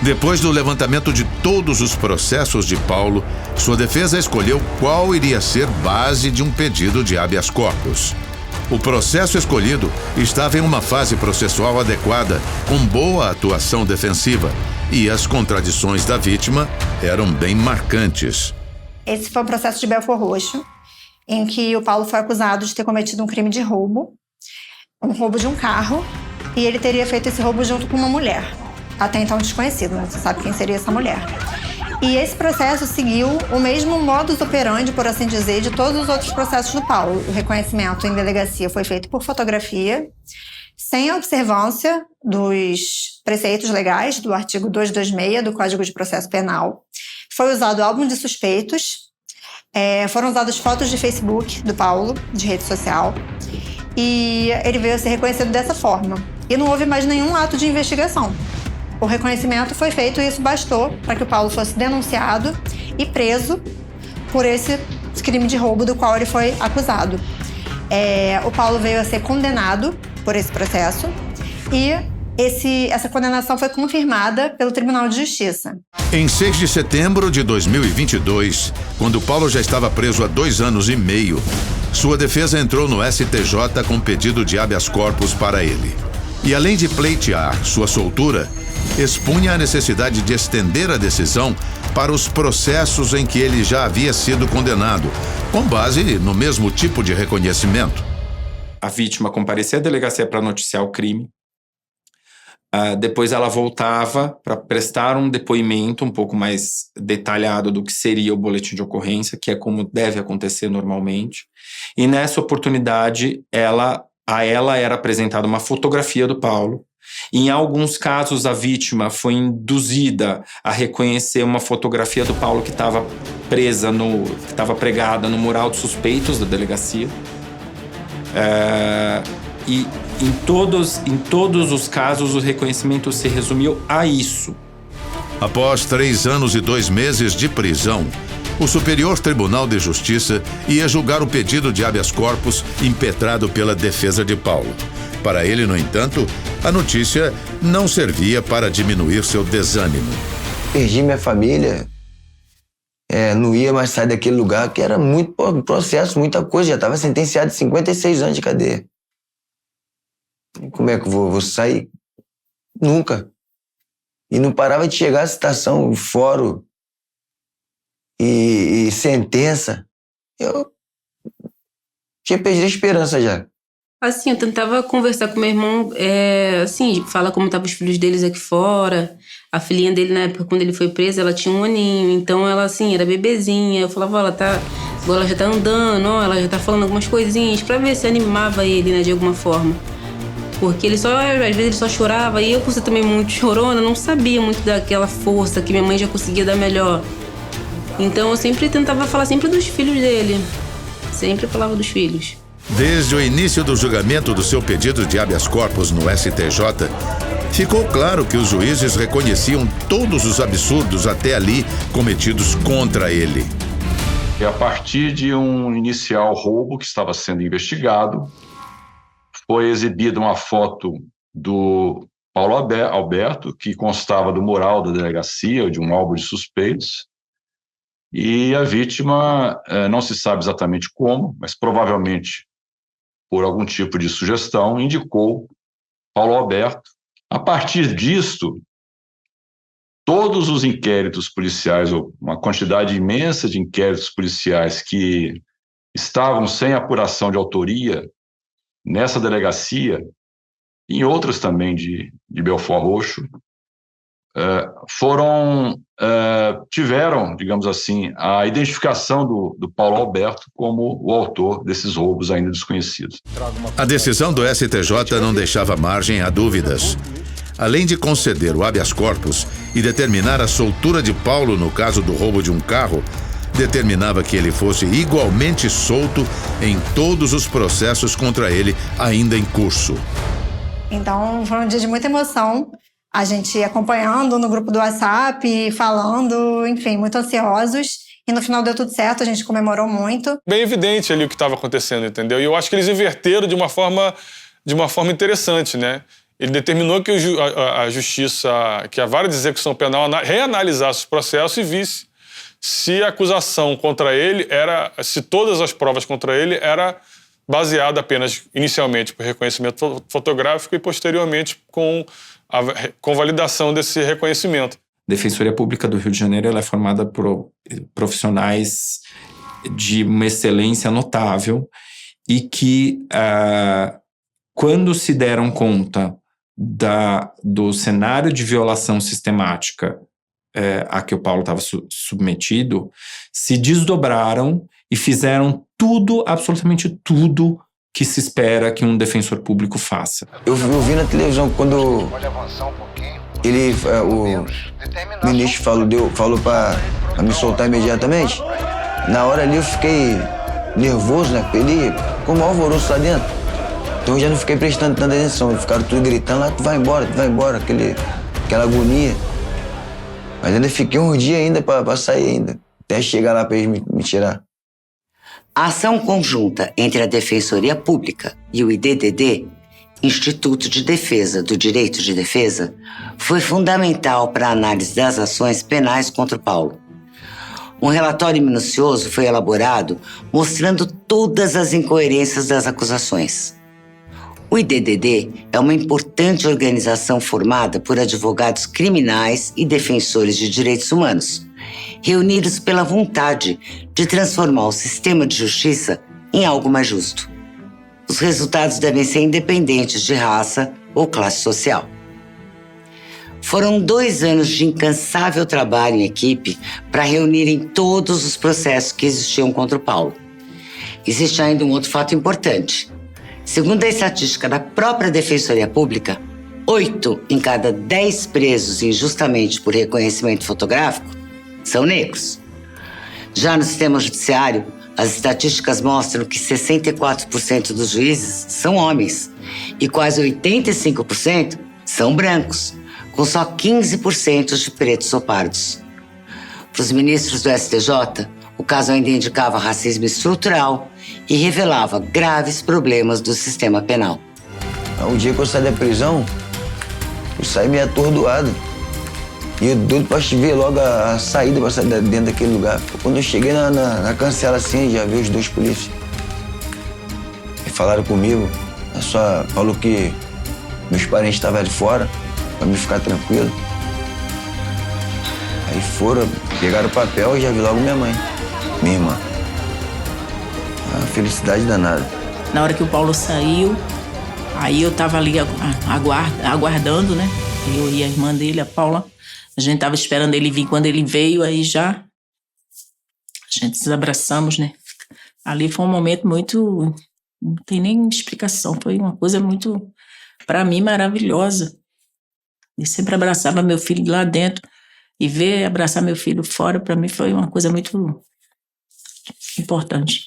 Depois do levantamento de todos os processos de Paulo, sua defesa escolheu qual iria ser base de um pedido de habeas corpus. O processo escolhido estava em uma fase processual adequada, com boa atuação defensiva, e as contradições da vítima eram bem marcantes. Esse foi um processo de Belford Roxo, em que o Paulo foi acusado de ter cometido um crime de roubo, um roubo de um carro, e ele teria feito esse roubo junto com uma mulher, até então desconhecido, não se sabe quem seria essa mulher. E esse processo seguiu o mesmo modus operandi, por assim dizer, de todos os outros processos do Paulo. O reconhecimento em delegacia foi feito por fotografia, sem a observância dos preceitos legais do artigo 226 do Código de Processo Penal. Foi usado álbum de suspeitos, foram usadas fotos de Facebook do Paulo, de rede social, e ele veio a ser reconhecido dessa forma. E não houve mais nenhum ato de investigação. O reconhecimento foi feito e isso bastou para que o Paulo fosse denunciado e preso por esse crime de roubo do qual ele foi acusado. O Paulo veio a ser condenado por esse processo e essa condenação foi confirmada pelo Tribunal de Justiça. Em 6 de setembro de 2022, quando Paulo já estava preso há 2 anos e meio, sua defesa entrou no STJ com pedido de habeas corpus para ele. E além de pleitear sua soltura, expunha a necessidade de estender a decisão para os processos em que ele já havia sido condenado, com base no mesmo tipo de reconhecimento. A vítima comparecia à delegacia para noticiar o crime. Depois ela voltava para prestar um depoimento um pouco mais detalhado do que seria o boletim de ocorrência, que é como deve acontecer normalmente. E nessa oportunidade, a ela era apresentada uma fotografia do Paulo. Em alguns casos, a vítima foi induzida a reconhecer uma fotografia do Paulo que estava que estava pregada no mural de suspeitos da delegacia. E em todos os casos, o reconhecimento se resumiu a isso. Após 3 anos e 2 meses de prisão, o Superior Tribunal de Justiça ia julgar o pedido de habeas corpus impetrado pela defesa de Paulo. Para ele, no entanto, a notícia não servia para diminuir seu desânimo. Perdi minha família, não ia mais sair daquele lugar, que era muito processo, muita coisa. Já estava sentenciado a 56 anos de cadeia. Como é que eu vou sair? Nunca. E não parava de chegar a citação, fórum e sentença. Eu tinha perdido a esperança já. Assim, eu tentava conversar com meu irmão, falar como estavam os filhos deles aqui fora. A filhinha dele, na época, quando ele foi preso, ela tinha 1 aninho. Então, ela, era bebezinha. Eu falava, agora ela já tá andando, ela já tá falando algumas coisinhas, pra ver se animava ele, né, de alguma forma. Porque às vezes ele só chorava. E eu, por ser também muito chorona, não sabia muito daquela força que minha mãe já conseguia dar melhor. Então, eu sempre tentava falar sempre dos filhos dele. Sempre falava dos filhos. Desde o início do julgamento do seu pedido de habeas corpus no STJ, ficou claro que os juízes reconheciam todos os absurdos até ali cometidos contra ele. E a partir de um inicial roubo que estava sendo investigado, foi exibida uma foto do Paulo Alberto, que constava do mural da delegacia, de um álbum de suspeitos, e a vítima, não se sabe exatamente como, mas provavelmente por algum tipo de sugestão, indicou Paulo Alberto. A partir disto, todos os inquéritos policiais, ou uma quantidade imensa de inquéritos policiais que estavam sem apuração de autoria nessa delegacia, e em outras também de Belford Roxo, tiveram, digamos assim, a identificação do Paulo Alberto como o autor desses roubos ainda desconhecidos. A decisão do STJ não deixava margem a dúvidas. Além de conceder o habeas corpus e determinar a soltura de Paulo no caso do roubo de um carro, determinava que ele fosse igualmente solto em todos os processos contra ele ainda em curso. Então, foi um dia de muita emoção. A gente acompanhando no grupo do WhatsApp, falando, enfim, muito ansiosos. E no final deu tudo certo, a gente comemorou muito. Bem evidente ali o que estava acontecendo, entendeu? E eu acho que eles inverteram de uma forma interessante, né? ele determinou que a justiça, que a vara de execução penal reanalisasse os processos e visse se a acusação contra ele se todas as provas contra ele era baseada apenas inicialmente por reconhecimento fotográfico e posteriormente com a convalidação desse reconhecimento. A Defensoria Pública do Rio de Janeiro ela é formada por profissionais de uma excelência notável e que, quando se deram conta do cenário de violação sistemática a que o Paulo estava submetido, se desdobraram e fizeram tudo, absolutamente tudo, que se espera que um defensor público faça. Eu vi na televisão quando o ministro falou para me soltar imediatamente. Na hora ali eu fiquei nervoso, né? Ele com o maior alvoroço lá dentro. Então eu já não fiquei prestando tanta atenção. Eles ficaram tudo gritando lá, tu vai embora, aquela agonia. Mas ainda fiquei uns dias ainda para sair ainda, até chegar lá para eles me tirar. A ação conjunta entre a Defensoria Pública e o IDDD, Instituto de Defesa do Direito de Defesa, foi fundamental para a análise das ações penais contra o Paulo. Um relatório minucioso foi elaborado mostrando todas as incoerências das acusações. O IDDD é uma importante organização formada por advogados criminais e defensores de direitos humanos, reunidos pela vontade de transformar o sistema de justiça em algo mais justo. Os resultados devem ser independentes de raça ou classe social. Foram 2 anos de incansável trabalho em equipe para reunirem todos os processos que existiam contra o Paulo. Existe ainda um outro fato importante. Segundo a estatística da própria Defensoria Pública, 8 em cada 10 presos injustamente por reconhecimento fotográfico são negros. Já no sistema judiciário, as estatísticas mostram que 64% dos juízes são homens e quase 85% são brancos, com só 15% de pretos ou pardos. Para os ministros do STJ, o caso ainda indicava racismo estrutural e revelava graves problemas do sistema penal. O dia que eu saí da prisão, eu saí meio atordoado. E eu doido pra ver logo a saída pra sair dentro daquele lugar. Quando eu cheguei na cancela assim, já vi os 2 polícias. E falaram comigo, falou que meus parentes estavam ali fora, pra me ficar tranquilo. Aí foram, pegaram o papel e já vi logo minha mãe, minha irmã. Uma felicidade danada. Na hora que o Paulo saiu, aí eu tava ali aguardando, né? Eu e a irmã dele, a Paula. A gente tava esperando ele vir. Quando ele veio, aí já a gente se abraçamos, né? Ali foi um momento muito... Não tem nem explicação. Foi uma coisa muito, para mim, maravilhosa. Eu sempre abraçava meu filho lá dentro. E ver abraçar meu filho fora, para mim, foi uma coisa muito importante.